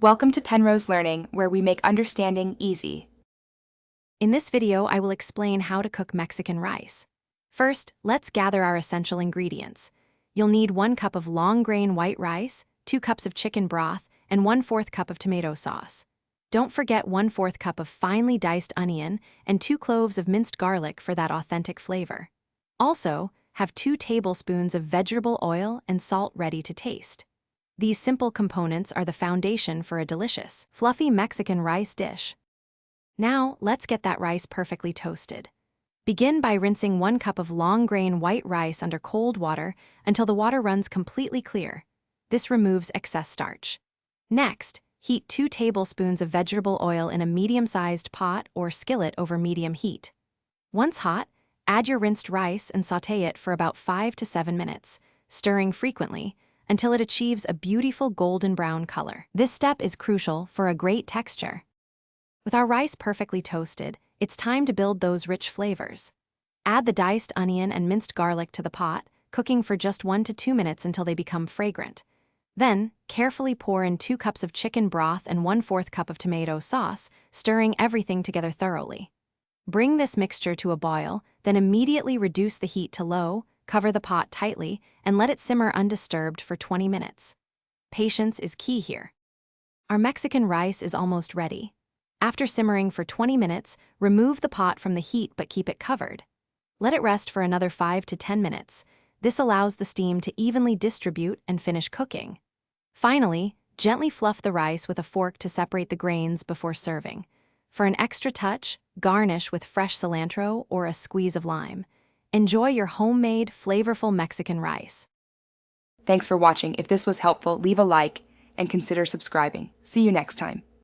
Welcome to Penrose Learning, where we make understanding easy. In this video, I will explain how to cook Mexican rice. First, let's gather our essential ingredients. You'll need 1 cup of long-grain white rice, 2 cups of chicken broth, and 1/4 cup of tomato sauce. Don't forget 1/4 cup of finely diced onion and 2 cloves of minced garlic for that authentic flavor. Also, have 2 tablespoons of vegetable oil and salt ready to taste. These simple components are the foundation for a delicious, fluffy Mexican rice dish. Now, let's get that rice perfectly toasted. Begin by rinsing 1 cup of long-grain white rice under cold water until the water runs completely clear. This removes excess starch. Next, heat 2 tablespoons of vegetable oil in a medium-sized pot or skillet over medium heat. Once hot, add your rinsed rice and sauté it for about 5 to 7 minutes, stirring frequently until it achieves a beautiful golden brown color. This step is crucial for a great texture. With our rice perfectly toasted, it's time to build those rich flavors. Add the diced onion and minced garlic to the pot, cooking for just 1 to 2 minutes until they become fragrant. Then, carefully pour in 2 cups of chicken broth and 1/4 cup of tomato sauce, stirring everything together thoroughly. Bring this mixture to a boil, then immediately reduce the heat to low, cover the pot tightly, and let it simmer undisturbed for 20 minutes. Patience is key here. Our Mexican rice is almost ready. After simmering for 20 minutes, remove the pot from the heat but keep it covered. Let it rest for another 5 to 10 minutes. This allows the steam to evenly distribute and finish cooking. Finally, gently fluff the rice with a fork to separate the grains before serving. For an extra touch, garnish with fresh cilantro or a squeeze of lime. Enjoy your homemade, flavorful Mexican rice. Thanks for watching. If this was helpful, leave a like and consider subscribing. See you next time.